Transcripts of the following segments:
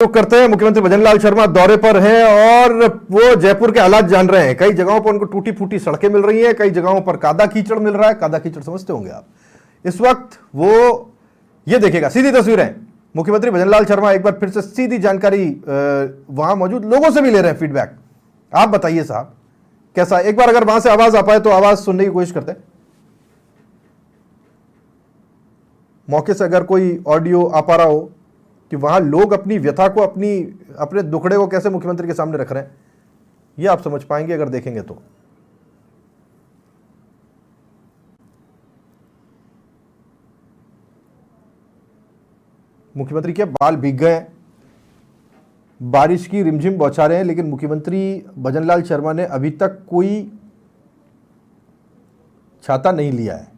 रुख करते हैं। मुख्यमंत्री भजनलाल शर्मा दौरे पर हैं और वो जयपुर के हालात जान रहे हैं। कई जगहों पर उनको टूटी फूटी सड़कें मिल रही हैं, कई जगहों पर कादा कीचड़ मिल रहा है। कादा कीचड़ समझते होंगे आप। इस वक्त वो ये देखेगा, सीधी तस्वीरें, मुख्यमंत्री भजनलाल शर्मा एक बार फिर से सीधी जानकारी वहां मौजूद लोगों से भी ले रहे हैं, फीडबैक। आप बताइए साहब कैसा, एक बार अगर वहां से आवाज आ पाए तो आवाज सुनने की कोशिश करते हैं। मौके से अगर कोई ऑडियो आ पा रहा हो कि वहां लोग अपनी व्यथा को, अपने दुखड़े को कैसे मुख्यमंत्री के सामने रख रहे हैं, ये आप समझ पाएंगे अगर देखेंगे तो। मुख्यमंत्री के बाल भीग गए, बारिश की रिमझिम बौछारें हैं, लेकिन मुख्यमंत्री भजनलाल शर्मा ने अभी तक कोई छाता नहीं लिया है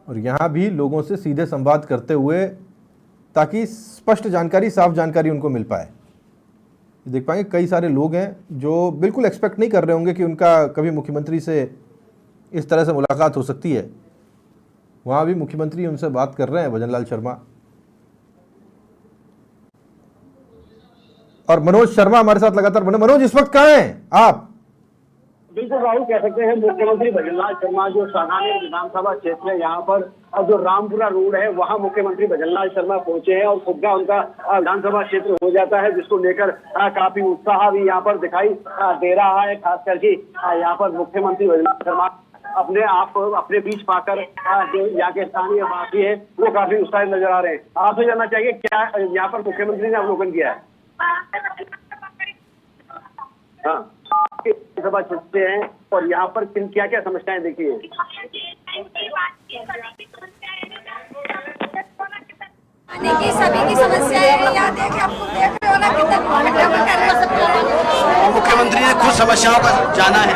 और यहां भी लोगों से सीधे संवाद करते हुए, ताकि स्पष्ट जानकारी, साफ जानकारी उनको मिल पाए। देख पाएंगे कई सारे लोग हैं जो बिल्कुल एक्सपेक्ट नहीं कर रहे होंगे कि उनका कभी मुख्यमंत्री से इस तरह से मुलाकात हो सकती है। वहां भी मुख्यमंत्री उनसे बात कर रहे हैं, भजनलाल शर्मा। और मनोज शर्मा हमारे साथ लगातार बने। मनोज, इस वक्त कहां हैं आप? बिल्कुल राहुल, कह सकते हैं मुख्यमंत्री भजनलाल शर्मा जो सागानेर विधानसभा क्षेत्र है, यहाँ पर जो रामपुरा रोड है, वहाँ मुख्यमंत्री भजनलाल शर्मा पहुंचे हैं और खुद का उनका विधानसभा क्षेत्र हो जाता है, जिसको लेकर काफी उत्साह भी यहाँ पर दिखाई दे रहा है। खास करके यहाँ पर मुख्यमंत्री भजनलाल शर्मा अपने आप अपने बीच पाकर जो यहाँ के स्थानीय वासी है वो काफी उत्साहित नजर आ रहे हैं। आपसे जानना चाहिए क्या यहाँ पर मुख्यमंत्री ने अवलोकन किया है? हाँ, सभा चलते हैं और यहाँ पर क्या क्या समस्याएं देखिए। सभी की समस्याएं यहाँ देख रहे हो ना, मुख्यमंत्री ने खुद समस्याओं का जाना है,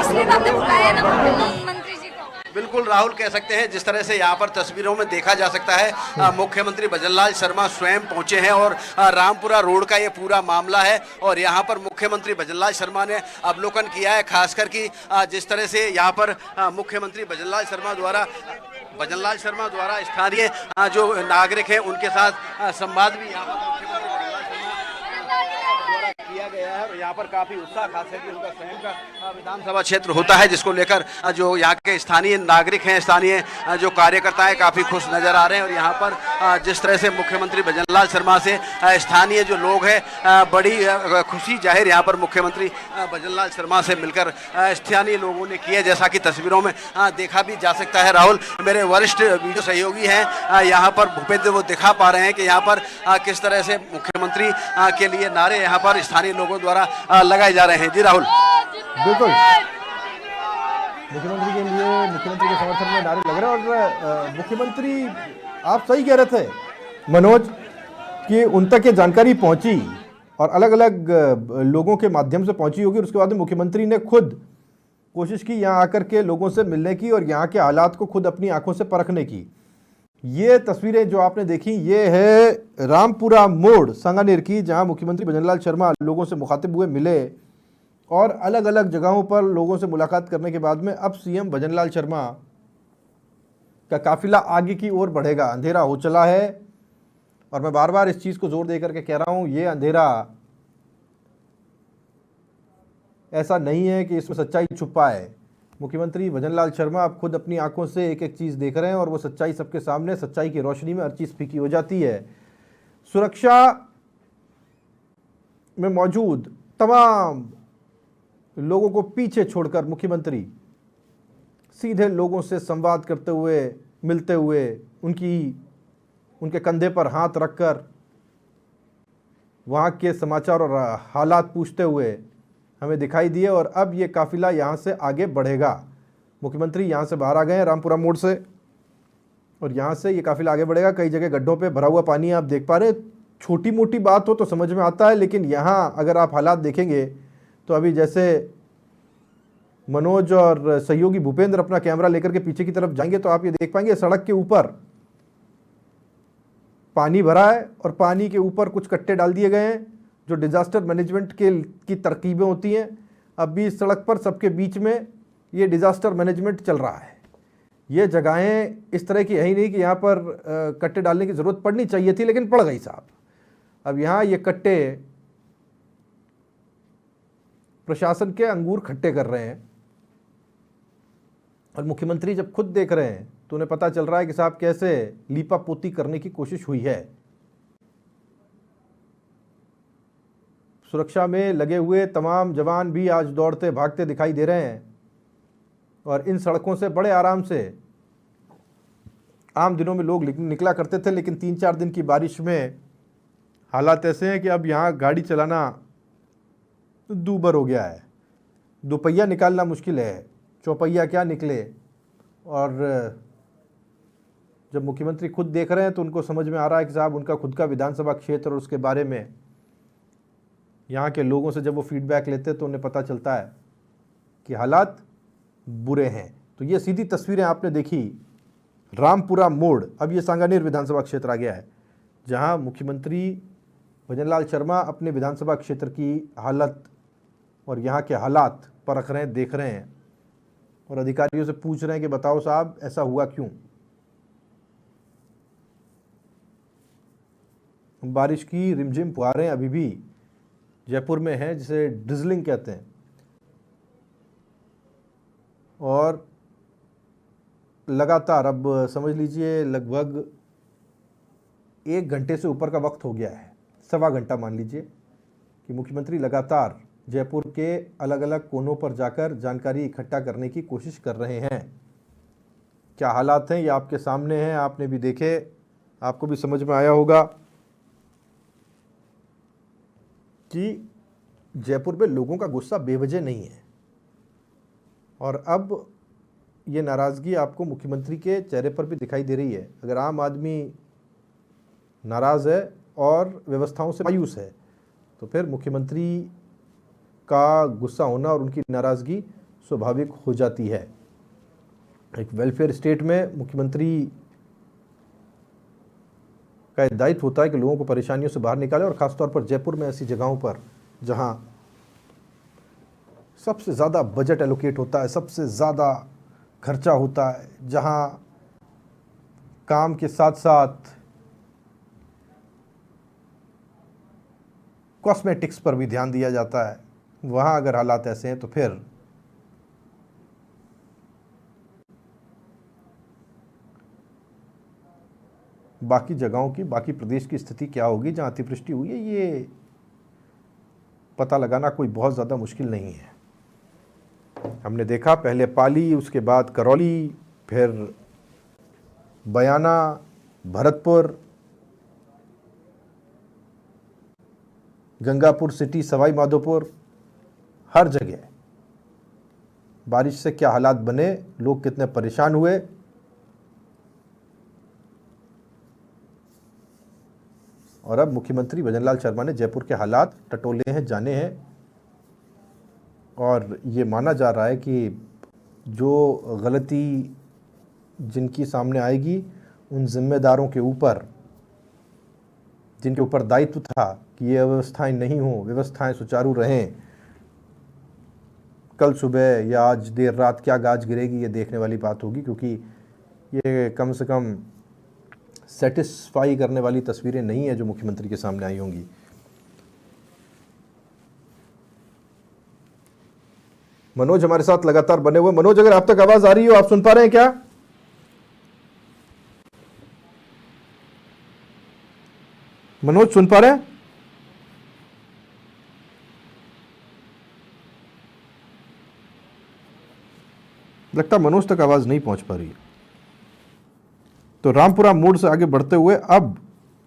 इसलिए हमने बुलाया ना मुख्यमंत्री जी को। बिल्कुल राहुल, कह सकते हैं जिस तरह से यहाँ पर तस्वीरों में देखा जा सकता है, मुख्यमंत्री भजनलाल शर्मा स्वयं पहुंचे हैं और रामपुरा रोड का ये पूरा मामला है और यहाँ पर मुख्यमंत्री भजनलाल शर्मा ने अवलोकन किया है। खासकर कि जिस तरह से यहाँ पर मुख्यमंत्री भजनलाल शर्मा द्वारा स्थानीय जो नागरिक हैं उनके साथ संवाद भी यहाँ पर किया गया है और यहाँ पर काफी उत्साह, खास करके उनका स्वयं का विधानसभा क्षेत्र होता है, जिसको लेकर जो यहाँ के स्थानीय नागरिक हैं, स्थानीय जो कार्यकर्ता हैं, काफी खुश नजर आ रहे हैं। और यहाँ पर जिस तरह से मुख्यमंत्री भजनलाल शर्मा से स्थानीय जो लोग हैं बड़ी खुशी जाहिर यहाँ पर मुख्यमंत्री भजनलाल शर्मा से मिलकर स्थानीय लोगों ने की है, जैसा कि तस्वीरों में देखा भी जा सकता है। राहुल, मेरे वरिष्ठ वीडियो सहयोगी हैं यहाँ पर, भूपेंद्र, वो दिखा पा रहे हैं कि यहाँ पर किस तरह से मुख्यमंत्री के लिए नारे यहाँ पर स्थानीय लोगों द्वारा लगाए जा रहे हैं। जी राहुल, बिल्कुल, मुख्यमंत्री के लिए, मुख्यमंत्री के समर्थन में नारे लग रहे हैं। और मुख्यमंत्री, आप सही कह रहे थे मनोज कि उन तक ये जानकारी पहुंची और अलग अलग लोगों के माध्यम से पहुंची होगी। उसके बाद मुख्यमंत्री ने खुद कोशिश की यहाँ आकर के लोगों से मिलने की और यहाँ के हालात को खुद अपनी आंखों से परखने की। ये तस्वीरें जो आपने देखी, ये है रामपुरा मोड़ सांगानेर की, जहां मुख्यमंत्री भजनलाल शर्मा लोगों से मुखातिब हुए, मिले और अलग अलग जगहों पर लोगों से मुलाकात करने के बाद में अब सीएम भजनलाल शर्मा का काफिला आगे की ओर बढ़ेगा। अंधेरा हो चला है और मैं बार बार इस चीज़ को जोर देकर के कह रहा हूं, ये अंधेरा ऐसा नहीं है कि इसमें सच्चाई छुपा है। मुख्यमंत्री भजनलाल शर्मा अब खुद अपनी आंखों से एक एक चीज़ देख रहे हैं और वो सच्चाई सबके सामने, सच्चाई की रोशनी में हर चीज़ फीकी हो जाती है। सुरक्षा में मौजूद तमाम लोगों को पीछे छोड़कर मुख्यमंत्री सीधे लोगों से संवाद करते हुए, मिलते हुए, उनके कंधे पर हाथ रखकर वहाँ के समाचार और हालात पूछते हुए हमें दिखाई दिए। और अब ये काफिला यहाँ से आगे बढ़ेगा। मुख्यमंत्री यहाँ से बाहर आ गए हैं रामपुरा मोड़ से और यहाँ से ये काफिला आगे बढ़ेगा। कई जगह गड्ढों पे भरा हुआ पानी आप देख पा रहे। छोटी मोटी बात हो तो समझ में आता है, लेकिन यहाँ अगर आप हालात देखेंगे तो अभी जैसे मनोज और सहयोगी भूपेंद्र अपना कैमरा लेकर के पीछे की तरफ जाएंगे तो आप ये देख पाएंगे सड़क के ऊपर पानी भरा है और पानी के ऊपर कुछ कट्टे डाल दिए गए हैं जो डिजास्टर मैनेजमेंट की तरकीबें होती हैं। अब भी इस सड़क पर सबके बीच में ये डिजास्टर मैनेजमेंट चल रहा है। ये जगहें इस तरह की है ही नहीं कि यहाँ पर कट्टे डालने की ज़रूरत पड़नी चाहिए थी, लेकिन पड़ गई साहब। अब यहाँ ये कट्टे प्रशासन के अंगूर खट्टे कर रहे हैं और मुख्यमंत्री जब खुद देख रहे हैं तो उन्हें पता चल रहा है कि साहब कैसे लीपा पोती करने की कोशिश हुई है। सुरक्षा में लगे हुए तमाम जवान भी आज दौड़ते भागते दिखाई दे रहे हैं और इन सड़कों से बड़े आराम से आम दिनों में लोग निकला करते थे, लेकिन 3-4 दिन की बारिश में हालात ऐसे हैं कि अब यहाँ गाड़ी चलाना दूभर हो गया है। दोपहिया निकालना मुश्किल है, चौपहिया क्या निकले। और जब मुख्यमंत्री खुद देख रहे हैं तो उनको समझ में आ रहा है कि साहब उनका खुद का विधानसभा क्षेत्र और उसके बारे में यहाँ के लोगों से जब वो फीडबैक लेते हैं तो उन्हें पता चलता है कि हालात बुरे हैं। तो ये सीधी तस्वीरें आपने देखी रामपुरा मोड़। अब ये सांगानेर विधानसभा क्षेत्र आ गया है जहाँ मुख्यमंत्री भजनलाल शर्मा अपने विधानसभा क्षेत्र की हालत और यहाँ के हालात परख रहे हैं, देख रहे हैं और अधिकारियों से पूछ रहे हैं कि बताओ साहब ऐसा हुआ क्यों। बारिश की रिमझिम फुहारें अभी भी जयपुर में हैं, जिसे ड्रिजलिंग कहते हैं, और लगातार अब समझ लीजिए लगभग 1 घंटे से ऊपर का वक्त हो गया है, 1.25 घंटा मान लीजिए कि मुख्यमंत्री लगातार जयपुर के अलग अलग कोनों पर जाकर जानकारी इकट्ठा करने की कोशिश कर रहे हैं। क्या हालात हैं ये आपके सामने हैं, आपने भी देखे, आपको भी समझ में आया होगा कि जयपुर में लोगों का गुस्सा बेवजह नहीं है और अब ये नाराज़गी आपको मुख्यमंत्री के चेहरे पर भी दिखाई दे रही है। अगर आम आदमी नाराज़ है और व्यवस्थाओं से मायूस है तो फिर मुख्यमंत्री का गुस्सा होना और उनकी नाराज़गी स्वाभाविक हो जाती है। एक वेलफेयर स्टेट में मुख्यमंत्री का दायित्व होता है कि लोगों को परेशानियों से बाहर निकाले और ख़ासतौर पर जयपुर में ऐसी जगहों पर जहां सबसे ज़्यादा बजट एलोकेट होता है, सबसे ज़्यादा खर्चा होता है, जहां काम के साथ साथ कॉस्मेटिक्स पर भी ध्यान दिया जाता है, वहां अगर हालात ऐसे हैं तो फिर बाकी जगहों की, बाकी प्रदेश की स्थिति क्या होगी जहां अतिवृष्टि हुई है, ये पता लगाना कोई बहुत ज़्यादा मुश्किल नहीं है। हमने देखा पहले पाली, उसके बाद करौली, फिर बयाना, भरतपुर, गंगापुर सिटी, सवाई माधोपुर, हर जगह बारिश से क्या हालात बने, लोग कितने परेशान हुए। और अब मुख्यमंत्री भजनलाल शर्मा ने जयपुर के हालात टटोले हैं, जाने हैं और ये माना जा रहा है कि जो गलती जिनकी सामने आएगी उन जिम्मेदारों के ऊपर, जिनके ऊपर दायित्व था कि ये व्यवस्थाएं नहीं हों, व्यवस्थाएं सुचारू रहें, कल सुबह या आज देर रात क्या गाज गिरेगी ये देखने वाली बात होगी, क्योंकि ये कम से कम सेटिस्फाई करने वाली तस्वीरें नहीं है जो मुख्यमंत्री के सामने आई होंगी। मनोज हमारे साथ लगातार बने हुए। मनोज, अगर आप तक आवाज आ रही हो, आप सुन पा रहे हैं क्या? मनोज सुन पा रहे हैं? लगता मनोज तक आवाज नहीं पहुंच पा रही है। तो रामपुरा मोड़ से आगे बढ़ते हुए अब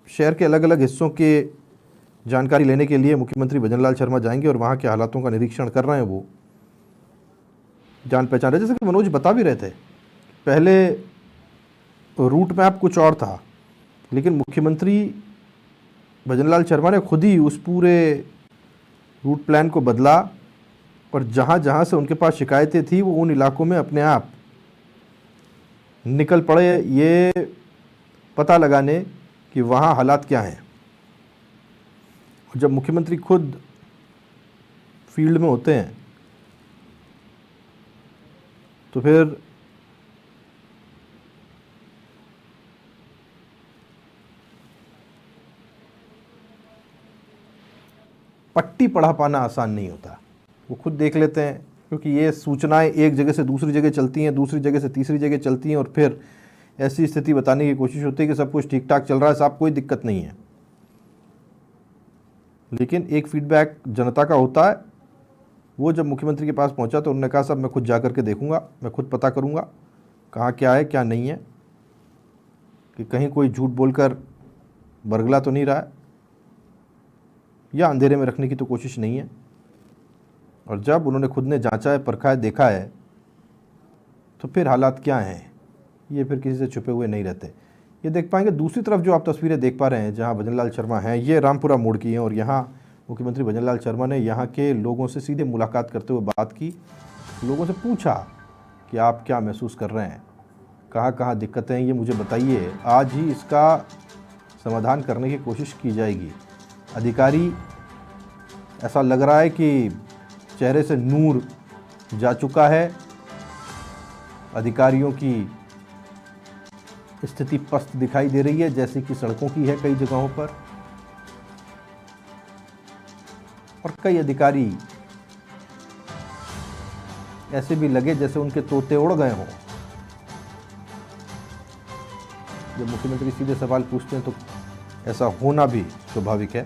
शहर के अलग अलग हिस्सों के जानकारी लेने के लिए मुख्यमंत्री भजनलाल शर्मा जाएंगे और वहां के हालातों का निरीक्षण कर रहे हैं। वो जान पहचान रहे, जैसे कि मनोज बता भी रहे थे, पहले रूट मैप कुछ और था, लेकिन मुख्यमंत्री भजनलाल शर्मा ने खुद ही उस पूरे रूट प्लान को बदला और जहाँ जहाँ से उनके पास शिकायतें थी वो उन इलाकों में अपने आप निकल पड़े ये पता लगाने कि वहाँ हालात क्या हैं। और जब मुख्यमंत्री खुद फील्ड में होते हैं तो फिर पट्टी पढ़ा पाना आसान नहीं होता। वो खुद देख लेते हैं, क्योंकि ये सूचनाएं एक जगह से दूसरी जगह चलती हैं, दूसरी जगह से तीसरी जगह चलती हैं, और फिर ऐसी स्थिति बताने की कोशिश होती है कि सब कुछ ठीक ठाक चल रहा है, साहब कोई दिक्कत नहीं है। लेकिन एक फीडबैक जनता का होता है। वो जब मुख्यमंत्री के पास पहुंचा तो उन्होंने कहा साहब मैं खुद जा कर के देखूंगा, मैं खुद पता करूंगा कहाँ क्या है क्या नहीं है, कि कहीं कोई झूठ बोलकर बरगला तो नहीं रहा है या अंधेरे में रखने की तो कोशिश नहीं है। और जब उन्होंने खुद ने जांचा है, परखा है, देखा है, तो फिर हालात क्या हैं ये फिर किसी से छुपे हुए नहीं रहते। ये देख पाएंगे। दूसरी तरफ जो आप तस्वीरें देख पा रहे हैं जहां भजन लाल शर्मा हैं, ये रामपुरा मोड़ की हैं, और यहाँ मुख्यमंत्री भजन लाल शर्मा ने यहाँ के लोगों से सीधे मुलाकात करते हुए बात की, लोगों से पूछा कि आप क्या महसूस कर रहे हैं, कहाँ कहाँ दिक्कतें हैं, ये मुझे बताइए, आज ही इसका समाधान करने की कोशिश की जाएगी। अधिकारी ऐसा लग रहा है कि चेहरे से नूर जा चुका है, अधिकारियों की स्थिति पस्त दिखाई दे रही है जैसे कि सड़कों की है कई जगहों पर, और कई अधिकारी ऐसे भी लगे जैसे उनके तोते उड़ गए हों। जब मुख्यमंत्री सीधे सवाल पूछते हैं तो ऐसा होना भी स्वाभाविक है।